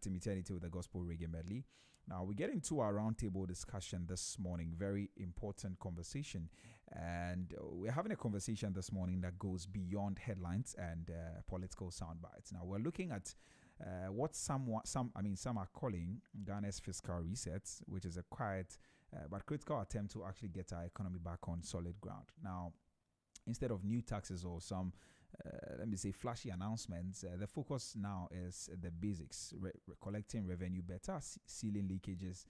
Timmy with the Gospel Reggae Medley. Now, we get into our roundtable discussion this morning. Very important conversation. And we're having a conversation this morning that goes beyond headlines and political sound bites. Now, we're looking at what some are calling Ghana's fiscal reset, which is a quiet but critical attempt to actually get our economy back on solid ground. Now, instead of new taxes or some flashy announcements, the focus now is the basics, collecting revenue better, sealing leakages,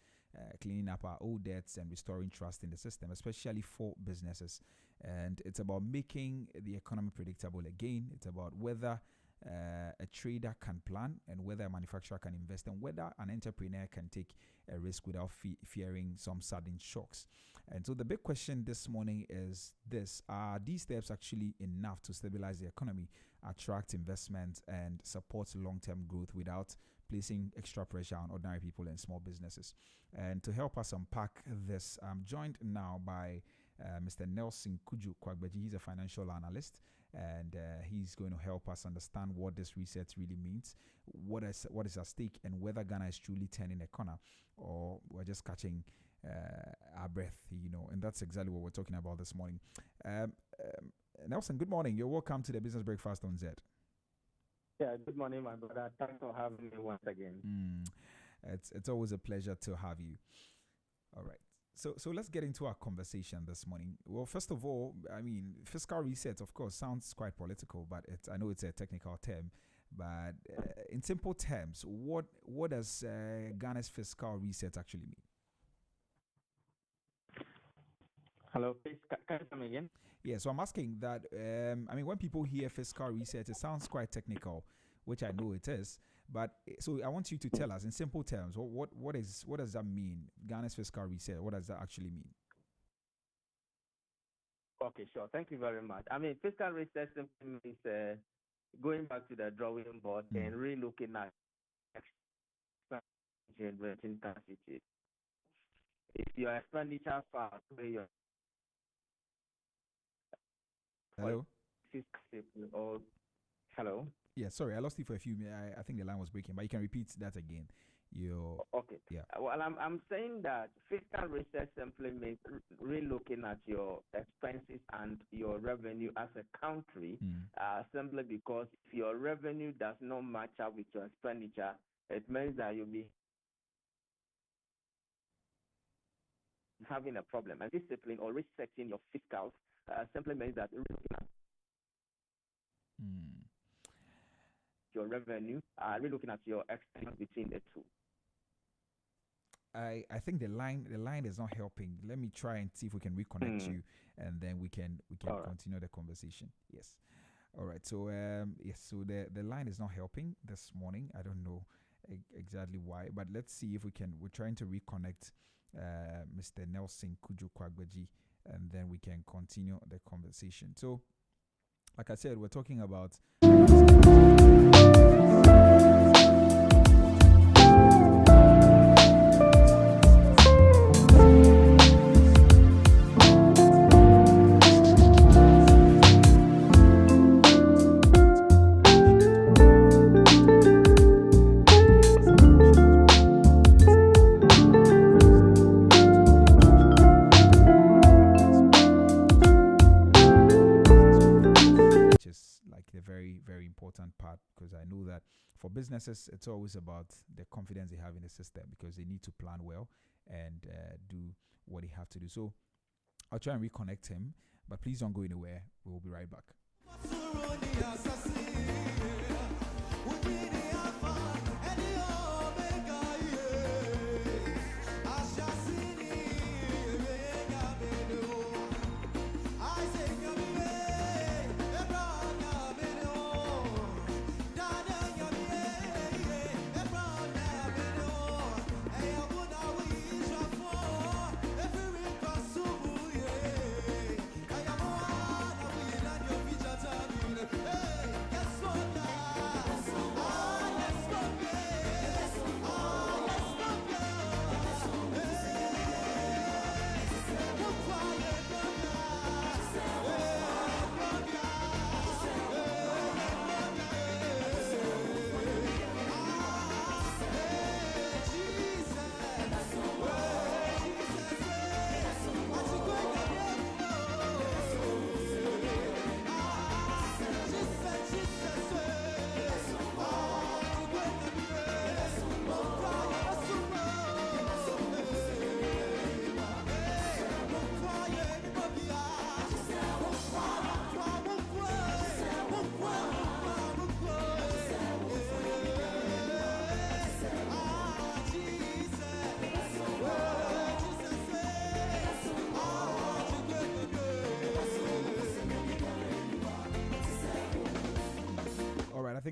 cleaning up our old debts and restoring trust in the system, especially for businesses. And it's about making the economy predictable again. It's about whether a trader can plan and whether a manufacturer can invest and whether an entrepreneur can take a risk without fearing some sudden shocks. And so the big question this morning is this: are these steps actually enough to stabilize the economy, attract investment, and support long-term growth without placing extra pressure on ordinary people and small businesses? And to help us unpack this, I'm joined now by Mr. Nelson Kuju Kwagbeji. He's a financial analyst, and he's going to help us understand what this reset really means, what is at stake, and whether Ghana is truly turning a corner or we're just catching our breath, and that's exactly what we're talking about this morning. Nelson, good morning. You're welcome to the Business Breakfast on Z. Yeah, good morning, my brother. Thanks for having me once again. It's always a pleasure to have you. All right. So let's get into our conversation this morning. Well, first of all, fiscal reset, of course, sounds quite political, but I know it's a technical term. But in simple terms, what does Ghana's fiscal reset actually mean? Hello, please, can you come again? Yeah, so I'm asking that, when people hear fiscal reset, it sounds quite technical, which I know it is. But so I want you to tell us in simple terms, what does that mean? Ghana's fiscal reset, what does that actually mean? Okay, sure. Thank you very much. Fiscal reset simply means going back to the drawing board and re-looking at generating capacity. If your expenditure far away your hello? Or hello? Yeah, sorry, I lost you for a few minutes. I think the line was breaking, but you can repeat that again. Okay. Yeah. Well, I'm saying that fiscal reset simply means re-looking at your expenses and your revenue as a country, simply because if your revenue does not match up with your expenditure, it means that you'll be having a problem. And discipline or resetting your fiscals simply means that re-looking at your revenue, re-looking at your expense between the two. I think the line is not helping. Let me try and see if we can reconnect you, and then we can continue the conversation. Yes. All right. So so the line is not helping this morning. I don't know exactly why, but let's see if we can. We're trying to reconnect Mr. Nelson Kuju Kwagbeji, and then we can continue the conversation. So, like I said, we're talking about very important part, because I know that for businesses it's always about the confidence they have in the system, because they need to plan well and do what they have to do. So I'll try and reconnect him, but please don't go anywhere. We will be right back.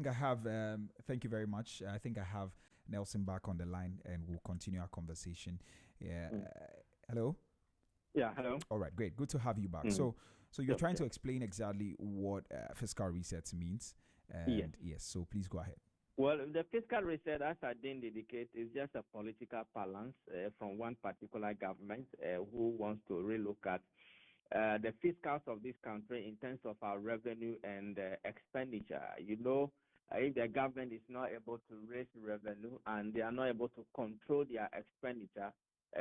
think I have, thank you very much. I think I have Nelson back on the line and we'll continue our conversation. Yeah. Hello? Yeah, hello. All right, great. Good to have you back. So you're trying to explain exactly what fiscal reset means. And yes, so please go ahead. Well, the fiscal reset, as I didn't indicate, is just a political balance from one particular government who wants to relook at the fiscals of this country in terms of our revenue and expenditure. If the government is not able to raise revenue and they are not able to control their expenditure,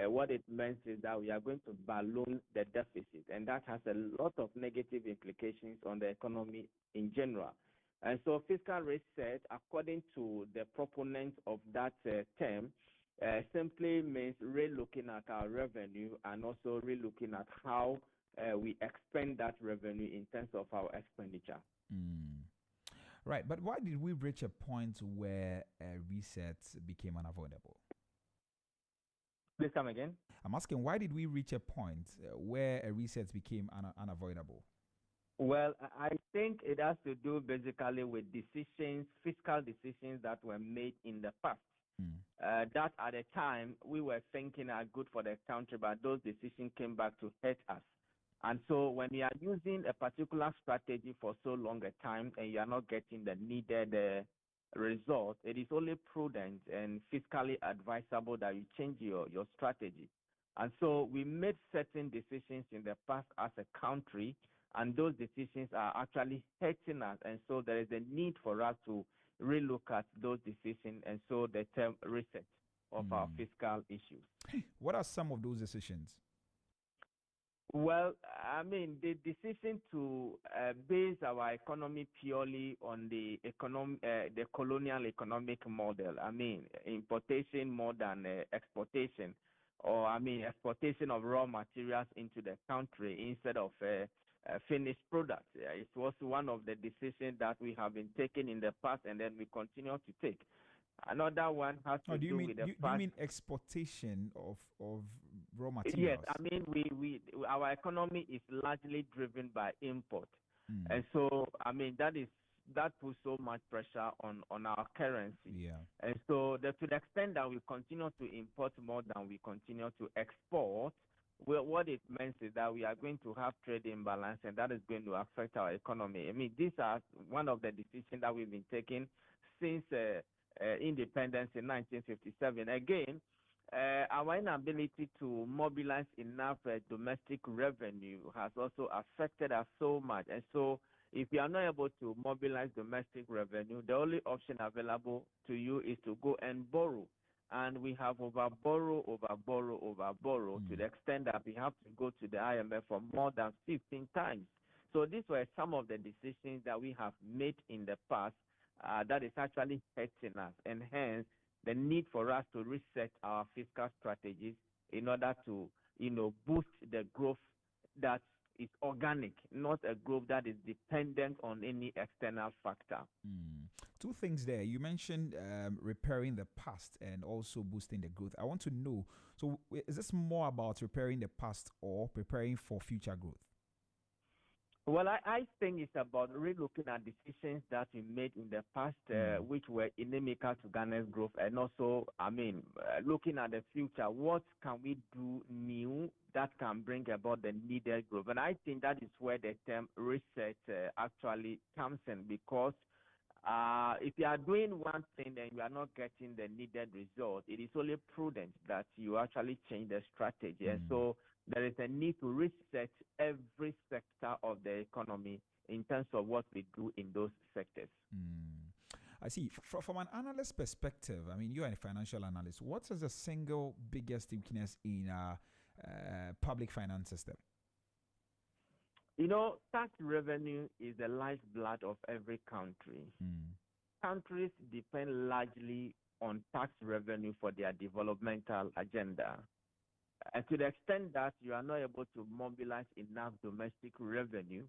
what it means is that we are going to balloon the deficit, and that has a lot of negative implications on the economy in general. And so fiscal reset, according to the proponents of that term, simply means relooking at our revenue and also relooking at how we expend that revenue in terms of our expenditure. Right, but why did we reach a point where a reset became unavoidable? Please come again. I'm asking, why did we reach a point where a reset became unavoidable? Well, I think it has to do basically with fiscal decisions that were made in the past. That at the time we were thinking are good for the country, but those decisions came back to hurt us. And so when you are using a particular strategy for so long a time and you are not getting the needed result, it is only prudent and fiscally advisable that you change your strategy. And so we made certain decisions in the past as a country, and those decisions are actually hurting us. And so there is a need for us to relook at those decisions, and so the term reset of our fiscal issues. What are some of those decisions? Well, I mean, the decision to base our economy purely on the colonial economic model, I mean, importation more than exportation, or I mean, exportation of raw materials into the country instead of finished products. It was one of the decisions that we have been taking in the past, and then we continue to take. Another one has to do with the fact. Do you mean exportation of raw materials? Yes, I mean our economy is largely driven by import, and so I mean that puts so much pressure on our currency. Yeah. And so to the extent that we continue to import more than we continue to export, well, what it means is that we are going to have trade imbalance, and that is going to affect our economy. I mean, these are one of the decisions that we've been taking since independence in 1957. Again, our inability to mobilize enough domestic revenue has also affected us so much. And so if you are not able to mobilize domestic revenue, the only option available to you is to go and borrow. And we have overborrow to the extent that we have to go to the IMF for more than 15 times. So these were some of the decisions that we have made in the past that is actually hurting us, and hence the need for us to reset our fiscal strategies in order to, boost the growth that is organic, not a growth that is dependent on any external factor. Two things there. You mentioned repairing the past and also boosting the growth. I want to know, so is this more about repairing the past or preparing for future growth? Well, I think it's about relooking at decisions that we made in the past, which were inimical to Ghana's growth, and also, looking at the future. What can we do new that can bring about the needed growth? And I think that is where the term reset actually comes in, because if you are doing one thing and you are not getting the needed result, it is only prudent that you actually change the strategy. And so there is a need to reset every sector of the economy in terms of what we do in those sectors. I see. From an analyst perspective, I mean, you are a financial analyst. What is the single biggest weakness in our public finance system? Tax revenue is the lifeblood of every country. Countries depend largely on tax revenue for their developmental agenda. And to the extent that you are not able to mobilize enough domestic revenue,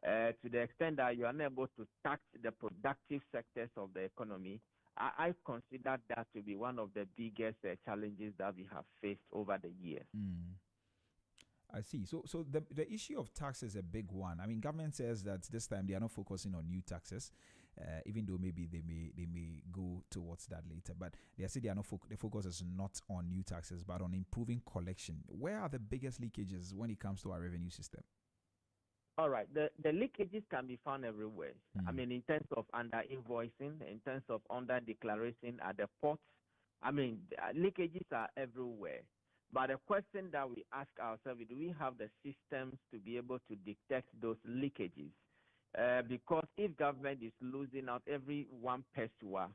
to the extent that you are not able to tax the productive sectors of the economy, I consider that to be one of the biggest challenges that we have faced over the years. I see. So the issue of tax is a big one. I mean, government says that this time they are not focusing on new taxes. even though maybe they may go towards that later. But they say they are not the focus is not on new taxes, but on improving collection. Where are the biggest leakages when it comes to our revenue system? All right. The leakages can be found everywhere. I mean, in terms of under invoicing, in terms of under declaration at the ports. I mean, leakages are everywhere. But the question that we ask ourselves is, do we have the systems to be able to detect those leakages? Because if government is losing out every one peswa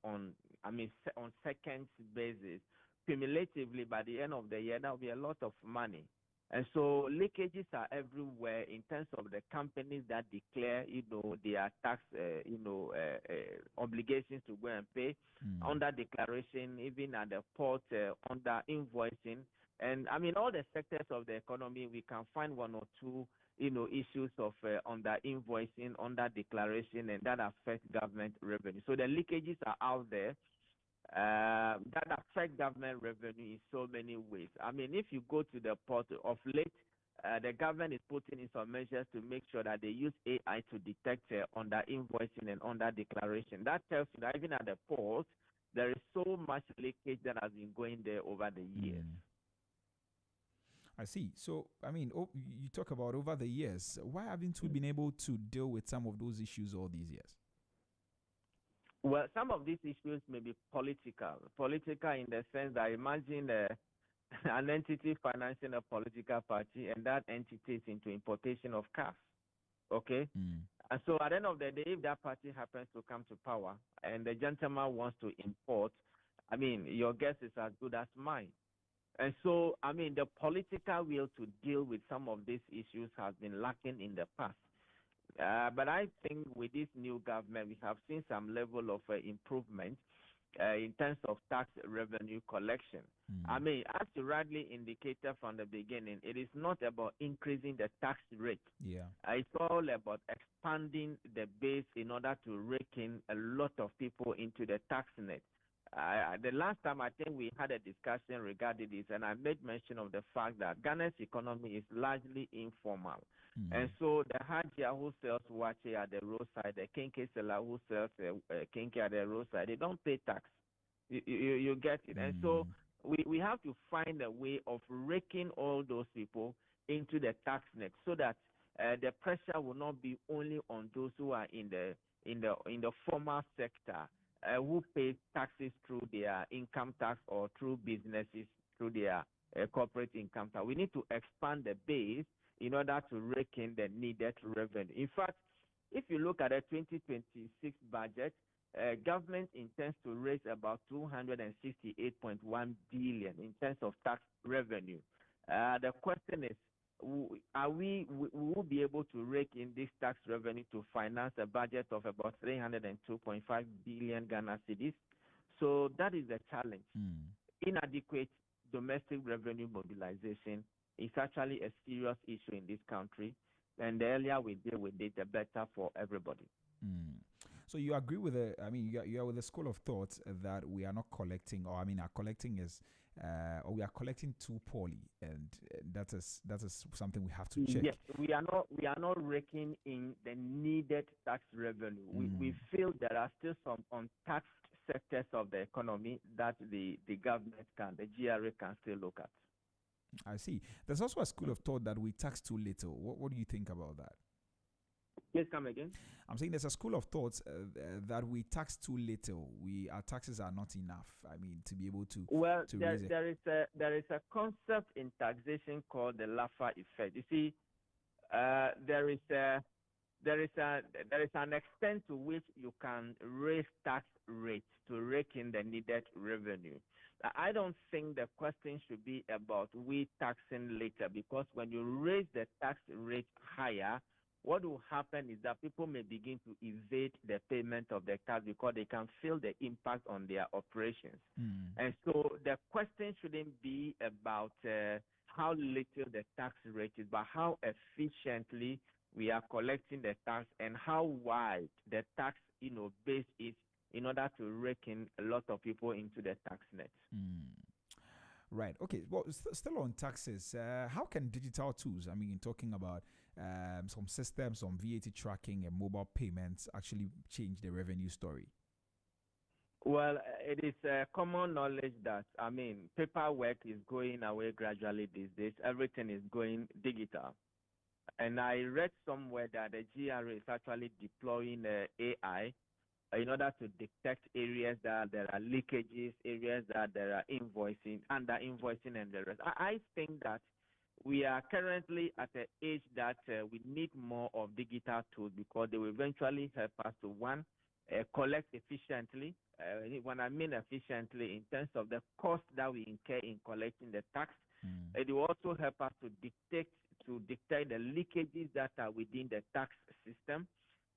on, on seconds basis, cumulatively by the end of the year, that will be a lot of money. And so leakages are everywhere in terms of the companies that declare, their tax, obligations to go and pay under declaration, even at the port, under invoicing. And I mean, all the sectors of the economy, we can find one or two, issues of under invoicing, under declaration, and that affect government revenue. So the leakages are out there. That affect government revenue in so many ways. I mean, if you go to the port of late, the government is putting in some measures to make sure that they use AI to detect under invoicing and under declaration. That tells you that even at the port, there is so much leakage that has been going there over the years. I see. So, I mean, you talk about over the years. Why haven't we been able to deal with some of those issues all these years? Well, some of these issues may be political. Political in the sense that imagine an entity financing a political party, and that entity is into importation of cars. Okay? And so at the end of the day, if that party happens to come to power and the gentleman wants to import, I mean, your guess is as good as mine. And so, I mean, the political will to deal with some of these issues has been lacking in the past. But I think with this new government, we have seen some level of improvement in terms of tax revenue collection. I mean, as you rightly indicated from the beginning, it is not about increasing the tax rate. Yeah. It's all about expanding the base in order to rake in a lot of people into the tax net. The last time I think we had a discussion regarding this, and I made mention of the fact that Ghana's economy is largely informal. And so the Hajia who sells wache at the roadside, the Kenke seller who sells Kenke at the roadside, they don't pay tax. You get it? And so we have to find a way of raking all those people into the tax net so that the pressure will not be only on those who are in the formal sector, who pay taxes through their income tax or through businesses through their corporate income tax. We need to expand the base in order to rake in the needed revenue. In fact, if you look at the 2026 budget, government intends to raise about 268.1 billion in terms of tax revenue. The question is, we will be able to rake in this tax revenue to finance a budget of about 302.5 billion Ghana cedis? So that is the challenge. Inadequate domestic revenue mobilization is actually a serious issue in this country, and the earlier we deal with it, the better for everybody. So you agree with you are with the school of thought that we are not collecting, or our collecting is, or we are collecting too poorly, and that is something we have to check. Yes, we are not raking in the needed tax revenue. We feel there are still some untaxed sectors of the economy that the government the GRA can still look at. I see. There's also a school of thought that we tax too little. What do you think about that? Please come again. I'm saying there's a school of thoughts that we tax too little. Our taxes are not enough. I mean, to be able to raise it. There is a concept in taxation called the Laffer effect. You see, there is an extent to which you can raise tax rates to rake in the needed revenue. I don't think the question should be about we taxing later, because when you raise the tax rate higher, what will happen is that people may begin to evade the payment of the tax because they can feel the impact on their operations. And so the question shouldn't be about how little the tax rate is, but how efficiently we are collecting the tax and how wide the tax base is in order to rake in a lot of people into the tax net. Right. Okay. Well, still on taxes. How can digital tools, I mean, talking about some systems, some VAT tracking and mobile payments, actually change the revenue story? Well, it is common knowledge that, I mean, paperwork is going away gradually these days. Everything is going digital. And I read somewhere that the GRA is actually deploying AI in order to detect areas that there are leakages, areas that there are invoicing, under invoicing, and the rest. I think that we are currently at an age that we need more of digital tools because they will eventually help us to, one, collect efficiently. When I mean efficiently, in terms of the cost that we incur in collecting the tax, it will also help us to detect the leakages that are within the tax system,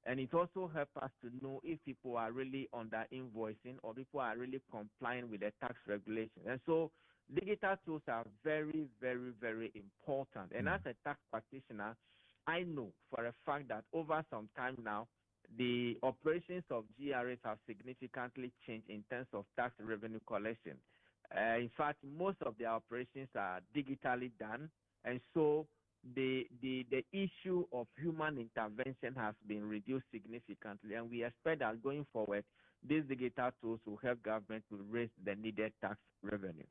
and it also helps us to know if people are really under invoicing or people are really complying with the tax regulations. And so digital tools are very, very, very important. And as a tax practitioner, I know for a fact that over some time now, the operations of GRAs have significantly changed in terms of tax revenue collection. In fact, most of their operations are digitally done, and so the issue of human intervention has been reduced significantly, and we expect that going forward, these digital tools will help government to raise the needed tax revenue.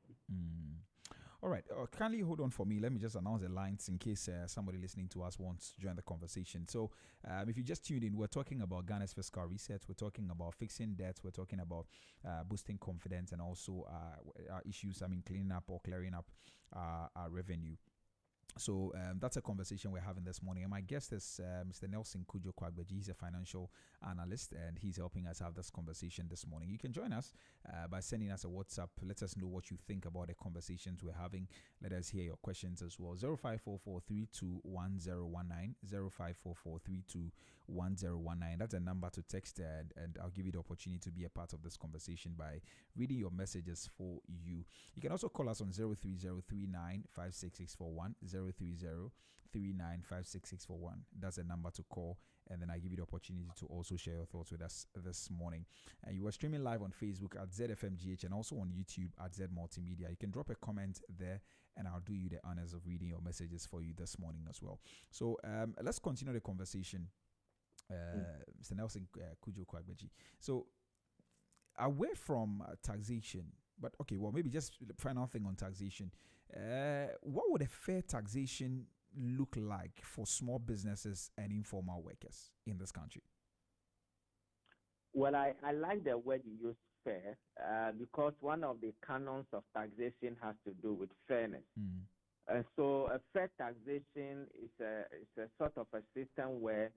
All right. Kindly hold on for me. Let me just announce the lines in case somebody listening to us wants to join the conversation. So, if you just tuned in, we're talking about Ghana's fiscal reset. We're talking about fixing debts. We're talking about boosting confidence and also issues, I mean, cleaning up or clearing up our revenue. So that's a conversation we're having this morning. And my guest is Mr. Nelson Kujo Kwagbeji. He's a financial analyst and he's helping us have this conversation this morning. You can join us by sending us a WhatsApp. Let us know what you think about the conversations we're having. Let us hear your questions as well. 0544321019, 0544321019. That's a number to text and I'll give you the opportunity to be a part of this conversation by reading your messages for you. You can also call us on 030395661, 030395661. That's a number to call, and then I give you the opportunity to also share your thoughts with us this morning. And you are streaming live on Facebook at ZFMGH and also on YouTube at Z Multimedia. You can drop a comment there, and I'll do you the honors of reading your messages for you this morning as well. So let's continue the conversation, Mr. Nelson Kujo Kwagbeji. So away from taxation, but okay, well, maybe just the final thing on taxation. What would a fair taxation look like for small businesses and informal workers in this country? Well, I like the word you use, fair, because one of the canons of taxation has to do with fairness. So a fair taxation is a sort of a system where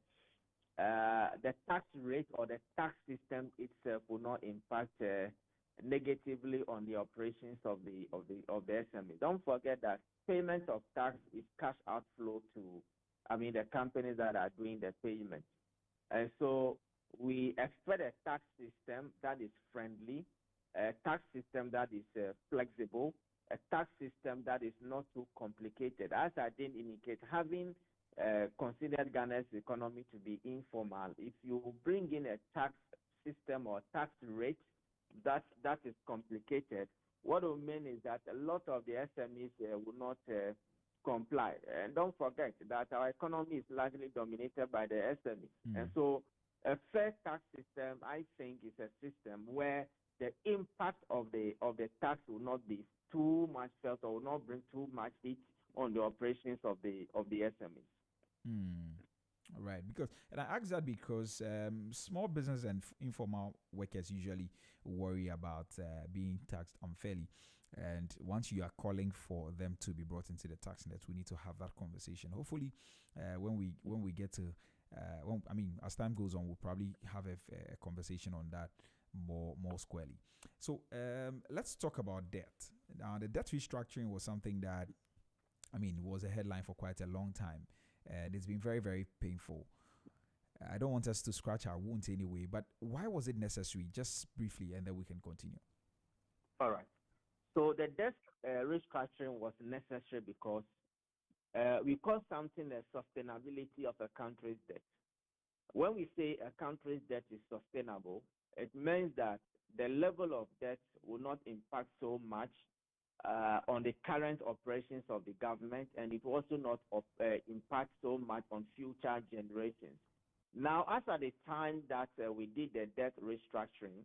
the tax rate or the tax system itself will not impact negatively on the operations of the SME. Don't forget that payment of tax is cash outflow to, the companies that are doing the payment. And so we expect a tax system that is friendly, a tax system that is flexible, a tax system that is not too complicated. As I did indicate, having considered Ghana's economy to be informal, if you bring in a tax system or tax rate that is complicated, what it will mean is that a lot of the SMEs will not comply. And don't forget that our economy is largely dominated by the SMEs. And so a fair tax system, I think, is a system where the impact of the tax will not be too much felt or will not bring too much heat on the operations of the SMEs. Right, and I ask that because small business and informal workers usually worry about being taxed unfairly, and once you are calling for them to be brought into the tax net, we need to have that conversation. Hopefully, when we get to, as time goes on, we'll probably have a conversation on that more squarely. So let's talk about debt. Now, the debt restructuring was something that, was a headline for quite a long time. And it's been very, very painful. I don't want us to scratch our wounds anyway, but why was it necessary? Just briefly, and then we can continue. All right. So the debt restructuring was necessary because we call something the sustainability of a country's debt. When we say a country's debt is sustainable, it means that the level of debt will not impact so much on the current operations of the government, and it also not impact so much on future generations. Now, as at the time that we did the debt restructuring,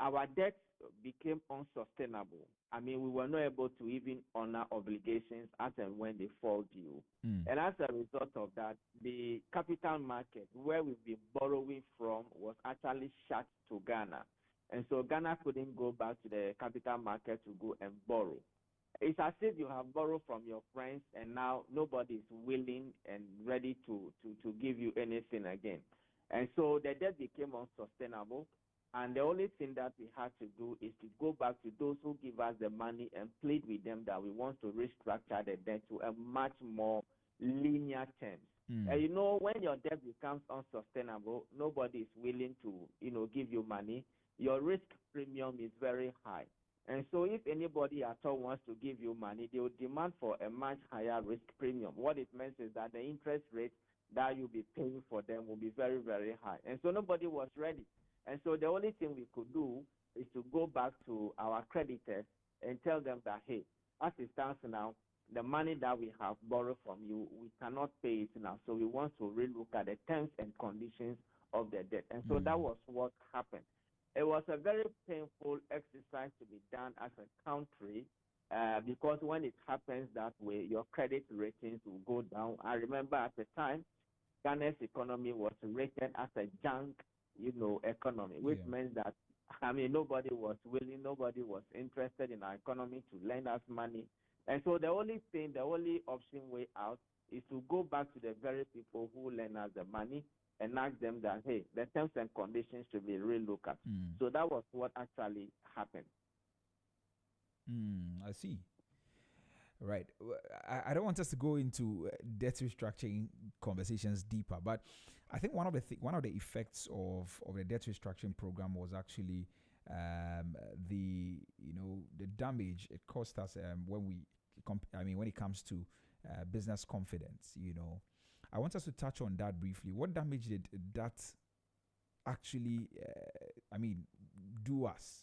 our debt became unsustainable. I mean, we were not able to even honor obligations as and when they fall due. And as a result of that, the capital market, where we've been borrowing from, was actually shut to Ghana. And so Ghana couldn't go back to the capital market to go and borrow. It's as if you have borrowed from your friends and now nobody is willing and ready to give you anything again. And so the debt became unsustainable. And the only thing that we had to do is to go back to those who give us the money and plead with them that we want to restructure the debt to a much more linear terms. And you know, when your debt becomes unsustainable, nobody is willing to, give you money. Your risk premium is very high. And so if anybody at all wants to give you money, they will demand for a much higher risk premium. What it means is that the interest rate that you'll be paying for them will be very, very high. And so nobody was ready. And so the only thing we could do is to go back to our creditors and tell them that, hey, as it stands now, the money that we have borrowed from you, we cannot pay it now. So we want to relook at the terms and conditions of the debt. And so that was what happened. It was a very painful exercise to be done as a country because when it happens that way, your credit ratings will go down. I remember at the time, Ghana's economy was rated as a junk, economy, which meant that, nobody was willing, nobody was interested in our economy to lend us money. And so the only option way out is to go back to the very people who lend us the money and ask them that, hey, the terms and conditions should be relooked at. So that was what actually happened. I see. Right. I don't want us to go into debt restructuring conversations deeper, but I think one of the effects of the debt restructuring program was actually the damage it cost us when it comes to business confidence. I want us to touch on that briefly. What damage did that actually do us,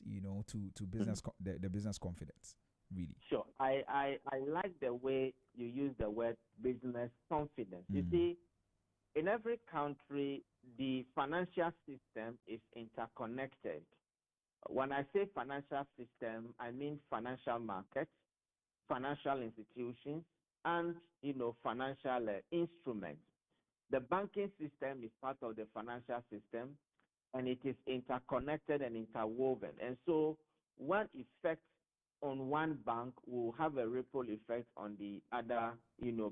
to business the business confidence? Really? Sure. I like the way you use the word business confidence. You see, in every country, the financial system is interconnected. When I say financial system, I mean financial markets, financial institutions, and, financial instruments. The banking system is part of the financial system, and it is interconnected and interwoven. And so one effect on one bank will have a ripple effect on the other,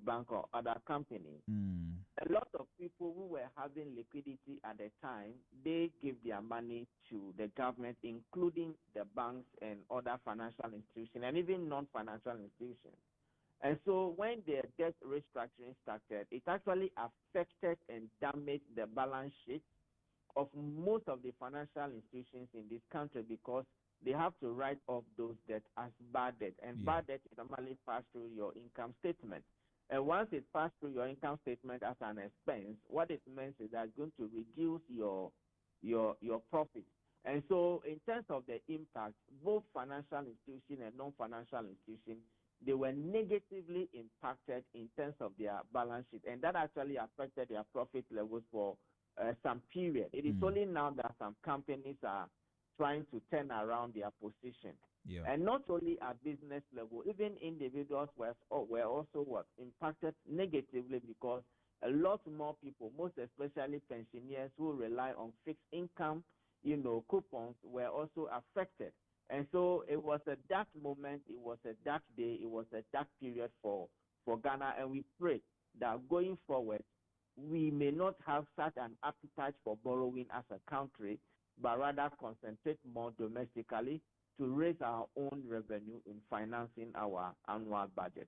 bank or other company. A lot of people who were having liquidity at the time, they give their money to the government, including the banks and other financial institutions and even non-financial institutions. And so when the debt restructuring started, it actually affected and damaged the balance sheet of most of the financial institutions in this country because they have to write off those debts as bad debt. And bad debt normally pass through your income statement. And once it passes through your income statement as an expense, what it means is that it's going to reduce your profit. And so in terms of the impact, both financial institutions and non-financial institutions, they were negatively impacted in terms of their balance sheet. And that actually affected their profit levels for some period. It is only now that some companies are trying to turn around their position. And not only at business level, even individuals were also impacted negatively because a lot more people, most especially pensioners who rely on fixed income, coupons, were also affected. And so it was a dark moment, it was a dark day, it was a dark period for Ghana, and we pray that going forward, we may not have such an appetite for borrowing as a country, but rather concentrate more domestically to raise our own revenue in financing our annual budget.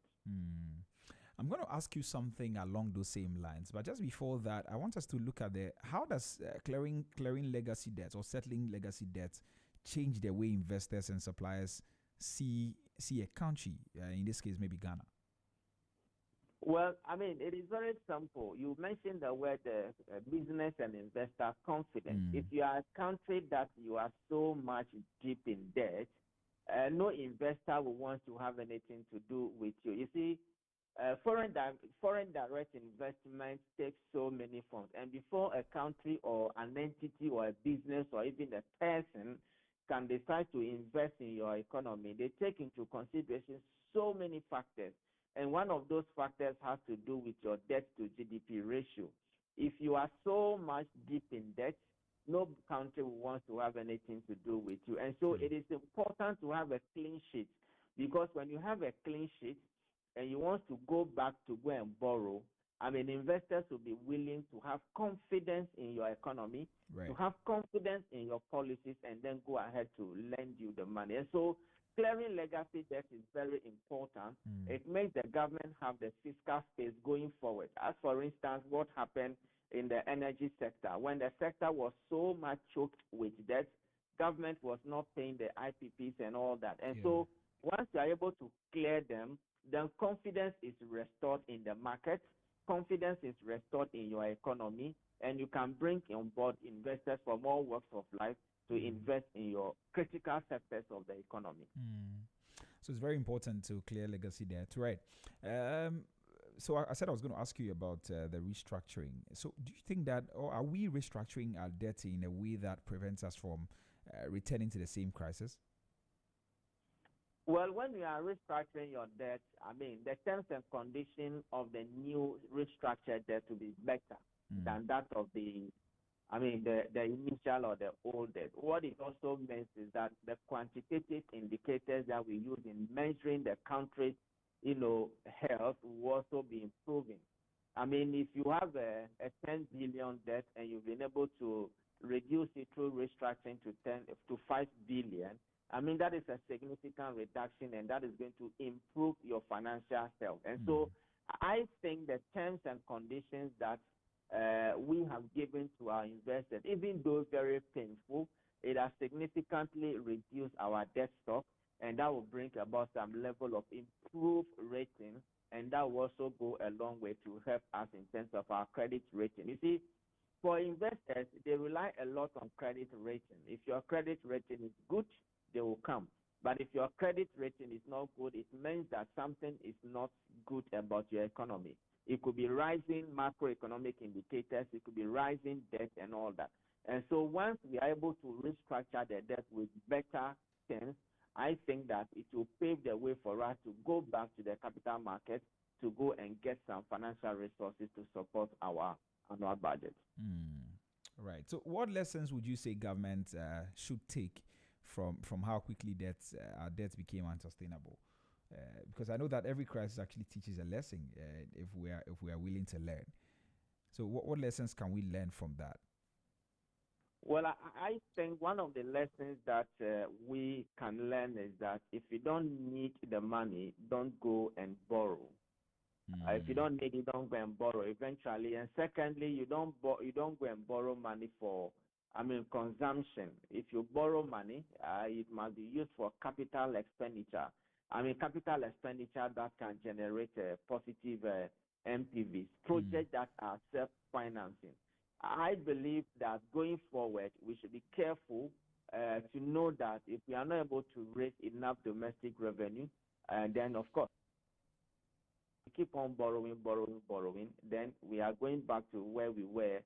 I'm going to ask you something along those same lines, but just before that, I want us to look at how does clearing legacy debts or settling legacy debts change the way investors and suppliers see a country, in this case, maybe Ghana? Well, it is very simple. You mentioned the word business and investor confidence. If you are a country that you are so much deep in debt, no investor will want to have anything to do with you. You see, foreign direct investment takes so many forms, and before a country or an entity or a business or even a person can decide to invest in your economy, they take into consideration so many factors, and one of those factors has to do with your debt to GDP ratio. If you are so much deep in debt, no country will want to have anything to do with you. And so it is important to have a clean sheet, because when you have a clean sheet and you want to go back to go and borrow, I mean, investors will be willing to have confidence in your economy, Right. to have confidence in your policies, and then go ahead to lend you the money. And so clearing legacy debt is very important. It makes the government have the fiscal space going forward. As for instance, what happened in the energy sector, when the sector was so much choked with debt, government was not paying the IPPs and all that. And so once you are able to clear them, then confidence is restored in the market, confidence is restored in your economy, and you can bring on board investors from all walks of life to invest in your critical sectors of the economy. So it's very important to clear legacy debt, right? So I said I was going to ask you about the restructuring. So do you think that, or are we restructuring our debt in a way that prevents us from returning to the same crisis? Well, when you are restructuring your debt, I mean, the terms and conditions of the new restructured debt will be better than that of the initial or the old debt. What it also means is that the quantitative indicators that we use in measuring the country's, health will also be improving. I mean, if you have a 10 billion debt and you've been able to reduce it through restructuring to 5 billion, I mean, that is a significant reduction, and that is going to improve your financial health. And so I think the terms and conditions that we have given to our investors, even though very painful, it has significantly reduced our debt stock, and that will bring about some level of improved rating, and that will also go a long way to help us in terms of our credit rating. You see, for investors, they rely a lot on credit rating. If your credit rating is good, they will come. But if your credit rating is not good, it means that something is not good about your economy. It could be rising macroeconomic indicators, it could be rising debt and all that. And so once we are able to restructure the debt with better terms, I think that it will pave the way for us to go back to the capital market to go and get some financial resources to support our annual budget. Right. So what lessons would you say government should take from how quickly our debts became unsustainable? Because I know that every crisis actually teaches a lesson if we are willing to learn. So what lessons can we learn from that? Well, I think one of the lessons that we can learn is that if you don't need the money, don't go and borrow. If you don't need it, don't go and borrow eventually. And secondly, you don't go and borrow money for, consumption. If you borrow money, it must be used for capital expenditure. Capital expenditure that can generate positive MPVs, projects that are self-financing. I believe that going forward, we should be careful to know that if we are not able to raise enough domestic revenue, then of course, we keep on borrowing, then we are going back to where we were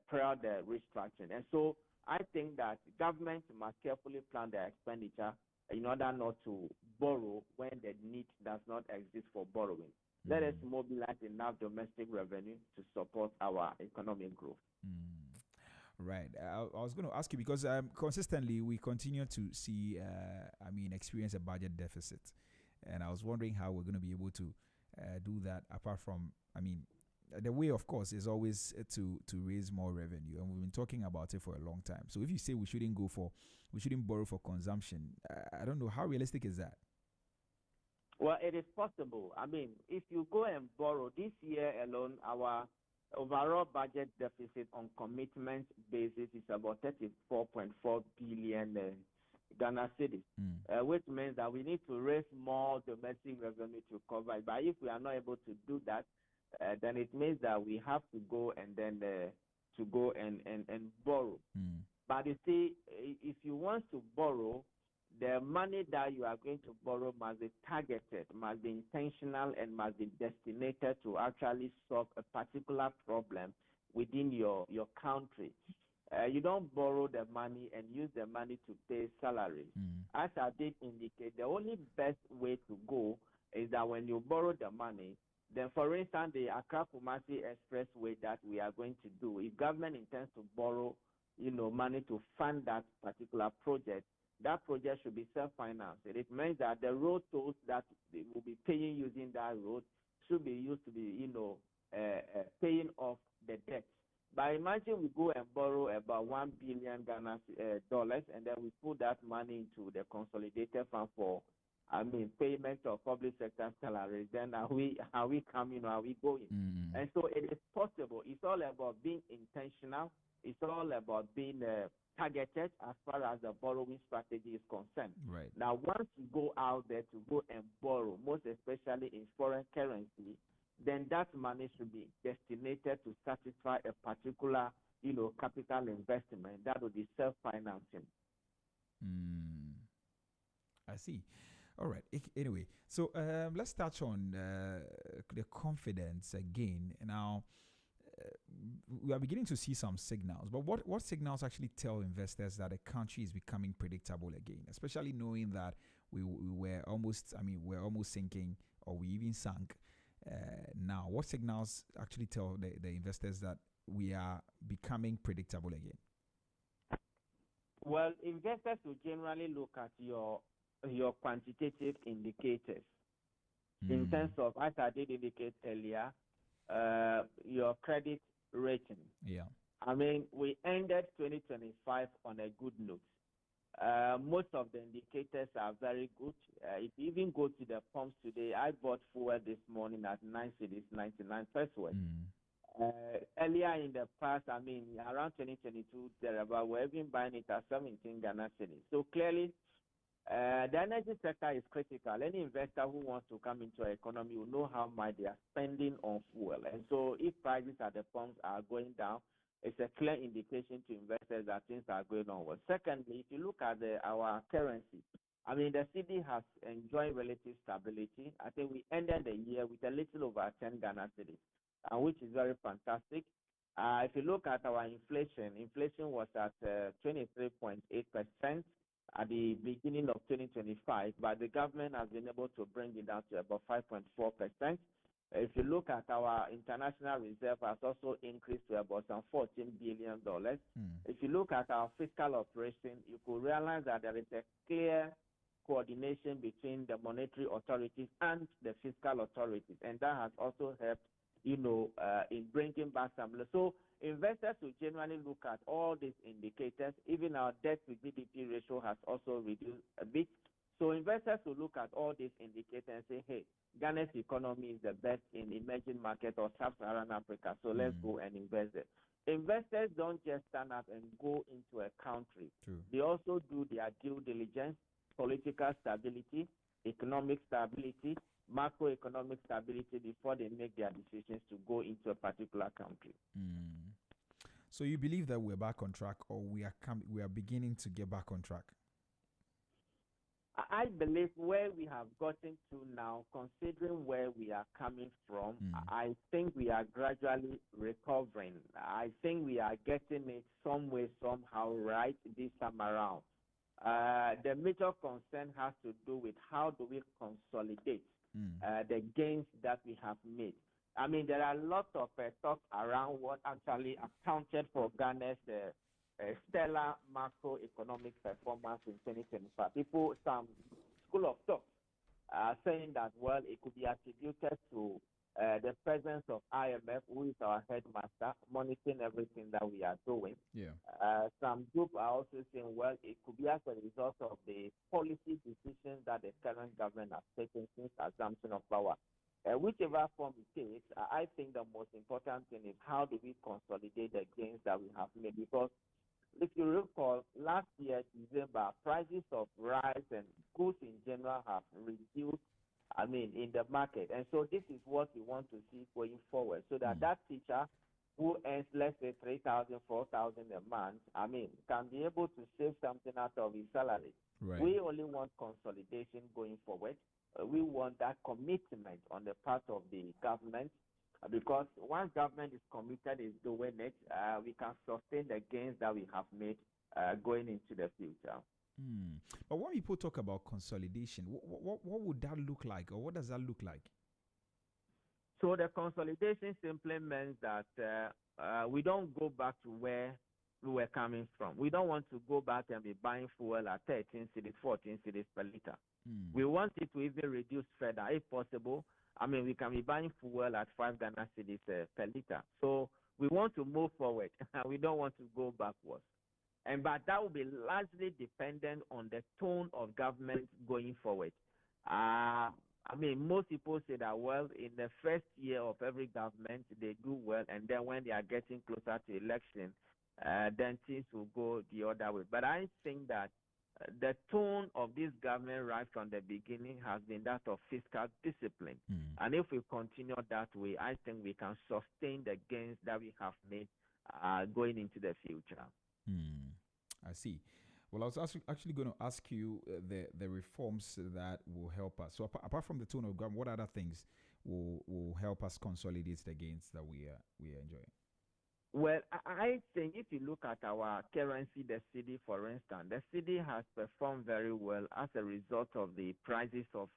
prior to the restructuring. And so I think that government must carefully plan their expenditure in order not to borrow when the need does not exist for borrowing. Let us mobilize enough domestic revenue to support our economic growth. Right. I was going to ask you because consistently we continue to see, experience a budget deficit. And I was wondering how we're going to be able to do that apart from, the way, of course, is always to raise more revenue. And we've been talking about it for a long time. So if you say we shouldn't borrow for consumption, I don't know, how realistic is that? Well, it is possible. If you go and borrow this year alone, our overall budget deficit on commitment basis is about 34.4 billion Ghana cedis, which means that we need to raise more domestic revenue to cover it. But if we are not able to do that, then it means that we have to go and borrow. But you see, if you want to borrow, the money that you are going to borrow must be targeted, must be intentional, and must be destinated to actually solve a particular problem within your country. You don't borrow the money and use the money to pay salaries. As I did indicate, the only best way to go is that when you borrow the money, then for instance, the Accra Kumasi Expressway that we are going to do, if government intends to borrow, money to fund that particular project, that project should be self-financed. It means that the road tolls that they will be paying using that road should be used to be, paying off the debt. But imagine we go and borrow about $1 billion dollars, and then we put that money into the consolidated fund for, payment of public sector salaries. Then are we coming or are we going? And so it is possible. It's all about being intentional. It's all about being targeted as far as the borrowing strategy is concerned. Right. Now, once you go out there to go and borrow, most especially in foreign currency, then that money should be destinated to satisfy a particular, capital investment that will be self-financing. I see. All right. Anyway, so let's touch on the confidence again. Now, we are beginning to see some signals, but what signals actually tell investors that a country is becoming predictable again, especially knowing that we were almost, we're almost sinking, or we even sank. Now, what signals actually tell the investors that we are becoming predictable again? Well, investors will generally look at your quantitative indicators in terms of, as I did indicate earlier, your credit rating. Yeah. We ended 2025 on a good note. Most of the indicators are very good. If you even go to the pumps today, I bought fuel this morning at 9 cedis 99 first word. Earlier in the past, around 2022, thereabout, we're even buying it at 17 Ghana cedis. So clearly, the energy sector is critical. Any investor who wants to come into our economy will know how much they are spending on fuel. And so if prices at the pumps are going down, it's a clear indication to investors that things are going on well. Secondly, if you look at our currency, the cedi has enjoyed relative stability. I think we ended the year with a little over 10 Ghana cedis, which is very fantastic. If you look at our inflation was at 23.8% at the beginning of 2025, but the government has been able to bring it down to about 5.4%. If you look at our international reserve, has also increased to about some $14 billion. If you look at our fiscal operation, you could realize that there is a clear coordination between the monetary authorities and the fiscal authorities, and that has also helped, in bringing back some. So investors will generally look at all these indicators. Even our debt to GDP ratio has also reduced a bit. So investors will look at all these indicators and say, hey, Ghana's economy is the best in emerging market or sub-Saharan Africa, so let's go and invest there. Investors don't just stand up and go into a country. True. They also do their due diligence, political stability, economic stability, macroeconomic stability before they make their decisions to go into a particular country. So you believe that we're back on track, or we are beginning to get back on track? I believe where we have gotten to now, considering where we are coming from, I think we are gradually recovering. I think we are getting it some way, somehow right this time around. The major concern has to do with how do we consolidate the gains that we have made. There are lots of talk around what actually accounted for Ghana's stellar macroeconomic performance in 2025. Some school of thought are saying that, well, it could be attributed to the presence of IMF, who is our headmaster, monitoring everything that we are doing. Yeah. Some group are also saying, well, it could be as a result of the policy decisions that the current government has taken since assumption of power. Whichever form it takes, I think the most important thing is how do we consolidate the gains that we have made, because if you recall, last year, December, prices of rice and goods in general have reduced, in the market. And so this is what we want to see going forward, so that that teacher who earns, let's say, 3,000, 4,000 a month, can be able to save something out of his salary. Right. We only want consolidation going forward. We want that commitment on the part of the government because once government is committed, is doing it, we can sustain the gains that we have made going into the future. Hmm. But when people talk about consolidation, what would that look like, or what does that look like? So the consolidation simply means that we don't go back to where we were coming from. We don't want to go back and be buying fuel at 13 cities, 14 cities per liter. Hmm. We want it to even reduce further if possible. I mean, we can be buying fuel at 5 Ghana cedis per liter. So we want to move forward. We don't want to go backwards. And but that will be largely dependent on the tone of government going forward. I mean, most people say that well, in the first year of every government, they do well, and then when they are getting closer to election, then things will go the other way. But I think that the tone of this government right from the beginning has been that of fiscal discipline. Hmm. And if we continue that way, I think we can sustain the gains that we have made going into the future. Hmm. I see. Well, I was actually going to ask you the reforms that will help us. So apart from the tone of government, what other things will help us consolidate the gains that we are enjoying? Well, I think if you look at our currency, the cedi, for instance, the cedi has performed very well as a result of the prices of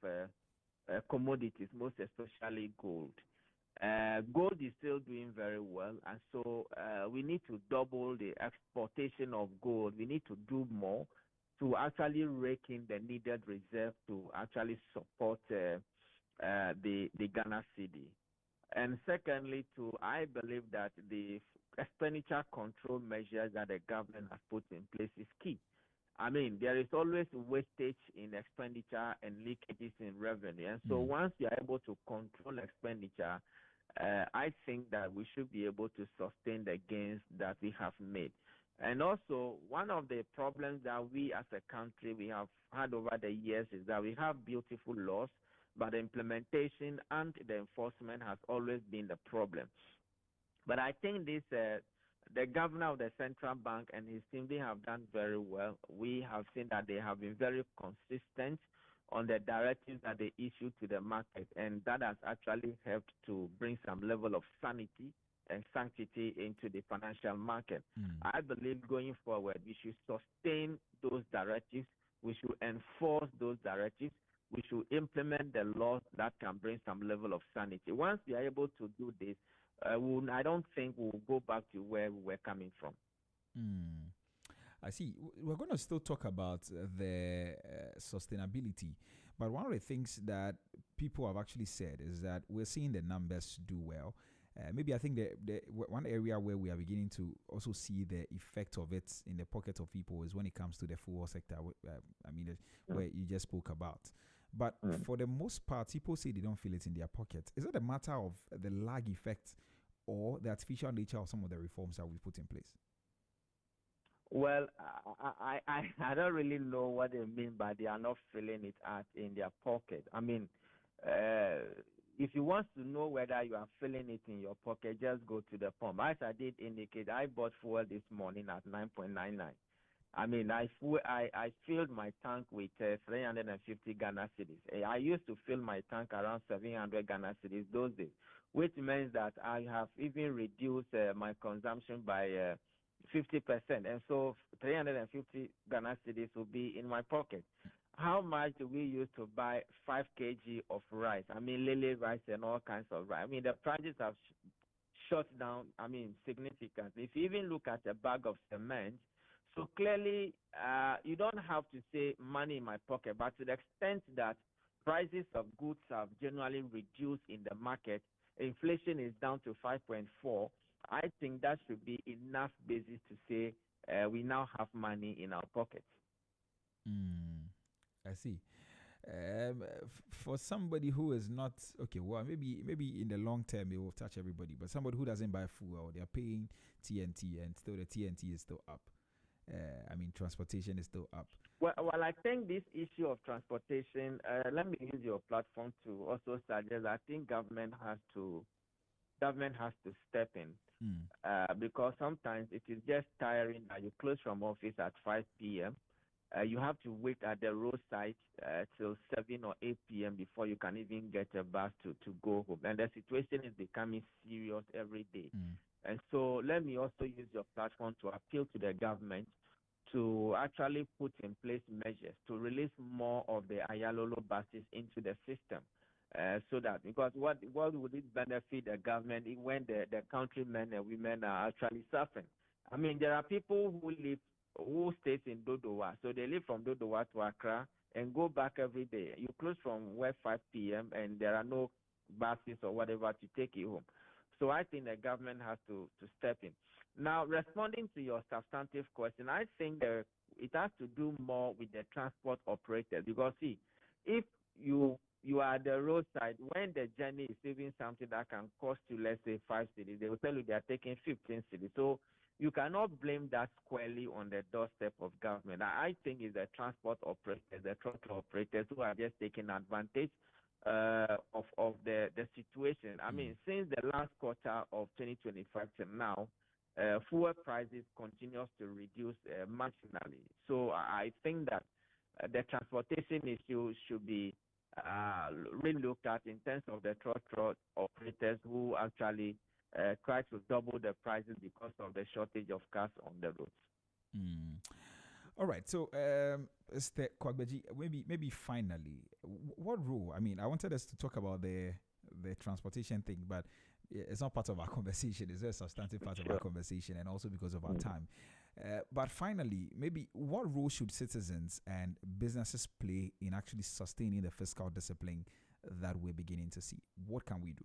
commodities, most especially gold. Gold is still doing very well, and so we need to double the exportation of gold. We need to do more to actually rake in the needed reserve to actually support the Ghana cedi. And secondly, too, I believe that the expenditure control measures that the government has put in place is key. I mean, there is always wastage in expenditure and leakages in revenue. And so Hmm. once you are able to control expenditure, I think that we should be able to sustain the gains that we have made. And also, one of the problems that we as a country we have had over the years is that we have beautiful laws, but the implementation and the enforcement has always been the problem. But I think the governor of the central bank and his team, they have done very well. We have seen that they have been very consistent on the directives that they issue to the market, and that has actually helped to bring some level of sanity and sanctity into the financial market. Hmm. I believe going forward, we should sustain those directives. We should enforce those directives. We should implement the laws that can bring some level of sanity. Once we are able to do this, I don't think we'll go back to where we were coming from. Hmm. I see. We're going to still talk about the sustainability, but one of the things that people have actually said is that we're seeing the numbers do well. Maybe I think one area where we are beginning to also see the effect of it in the pocket of people is when it comes to the fuel sector. I mean, where you just spoke about. But Mm. for the most part, people say they don't feel it in their pocket. Is it a matter of the lag effect or the artificial nature of some of the reforms that we put in place? Well, I don't really know what they mean by they are not feeling it at in their pocket. I mean, uh, if you want to know whether you are feeling it in your pocket, just go to the pump. As I did indicate, I bought fuel this morning at 9.99. I mean, I filled my tank with 350 Ghana cedis. I used to fill my tank around 700 Ghana cedis those days, which means that I have even reduced my consumption by 50%. And so 350 Ghana cedis will be in my pocket. How much do we use to buy 5 kg of rice? I mean, lily rice and all kinds of rice. I mean, the prices have shot down, I mean, significantly. If you even look at a bag of cement, so clearly, you don't have to say money in my pocket, but to the extent that prices of goods have generally reduced in the market, inflation is down to 5.4. I think that should be enough basis to say we now have money in our pockets. Mm, I see. For somebody who is not okay, well, maybe in the long term it will touch everybody, but somebody who doesn't buy fuel, they're paying TNT, and still the TNT is still up. I mean, transportation is still up. Well, I think this issue of transportation. Let me use your platform to also suggest. I think government has to step in Mm. because sometimes it is just tiring that you close from office at 5 p.m. You have to wait at the roadside till 7 or 8 p.m. before you can even get a bus to go home. And the situation is becoming serious every day. And so let me also use your platform to appeal to the government to actually put in place measures to release more of the Ayalolo buses into the system. So that because what would it benefit the government when the countrymen and women are actually suffering? I mean, there are people who stays in Dodowa, so they live from Dodowa to Accra and go back every day. You close from work 5 p.m. and there are no buses or whatever to take you home. So I think the government has to step in. Now, responding to your substantive question, I think it has to do more with the transport operators because see, if you are at the roadside when the journey is even something that can cost you, let's say 5 cities, they will tell you they are taking 15 cities. So you cannot blame that squarely on the doorstep of government. I think it's the transport operators, the throttle operators who are just taking advantage of the situation. I mean, since the last quarter of 2025 till now, fuel prices continues to reduce marginally. So I think that the transportation issue should be relooked at in terms of the throttle operators who actually try to double the prices because of the shortage of cars on the roads. All right. So, Mr. Kwagbeji, maybe finally, what role? I mean, I wanted us to talk about the transportation thing, but it's not part of our conversation. It's a substantive part of our conversation, and also because of our time. But finally, maybe what role should citizens and businesses play in actually sustaining the fiscal discipline that we're beginning to see? What can we do?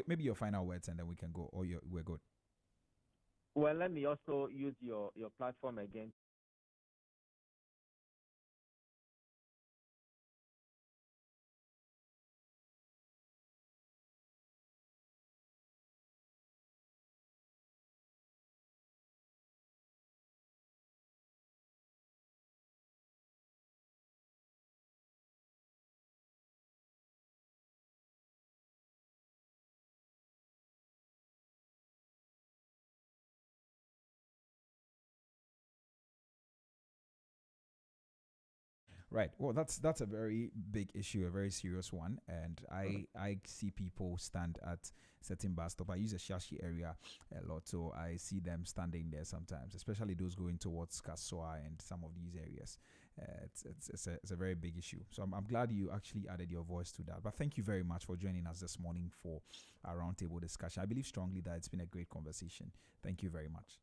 Maybe your final words, and then we can go. Or we're good. Well, let me also use your platform again. Right. Well, that's a very big issue, a very serious one, and I see people stand at certain bus stop. I use a Shashi area a lot, so I see them standing there sometimes, especially those going towards Kassoa and some of these areas. It's a very big issue. So I'm glad you actually added your voice to that. But thank you very much for joining us this morning for our roundtable discussion. I believe strongly that it's been a great conversation. Thank you very much.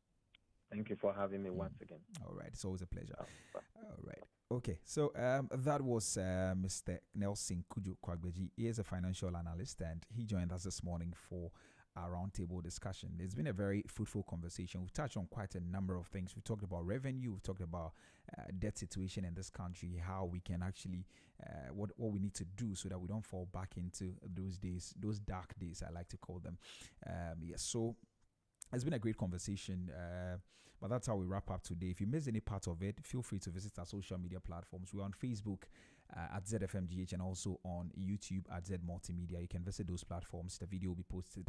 Thank you for having me once again. All right. It's always a pleasure. All right. Okay. So that was Mr. Nelson Kujo Kwagbeji. He is a financial analyst, and he joined us this morning for our roundtable discussion. It's been a very fruitful conversation. We've touched on quite a number of things. We've talked about revenue. We've talked about debt situation in this country, how we can actually, what we need to do so that we don't fall back into those days, those dark days, I like to call them. Yes. So it's been a great conversation, but that's how we wrap up today. If you missed any part of it, feel free to visit our social media platforms. We're on Facebook at ZFMGH and also on YouTube at Z Multimedia. You can visit those platforms. The video will be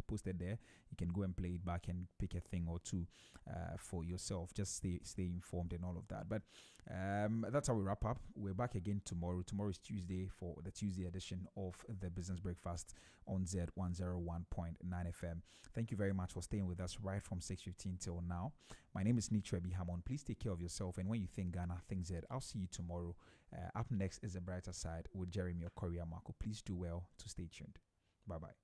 posted there. You can go and play it back and pick a thing or two for yourself. Just stay informed and all of that. But that's how we wrap up. We're back again tomorrow. Tomorrow is Tuesday for the Tuesday edition of the Business Breakfast on Z101.9 FM. Thank you very much for staying with us right from 6:15 till now. My name is Nitrebi Hammond. Please take care of yourself. And when you think Ghana, think Z. I'll see you tomorrow. Up next is The Brighter Side with Jeremy Okoria Marco. Please do well to stay tuned. Bye-bye.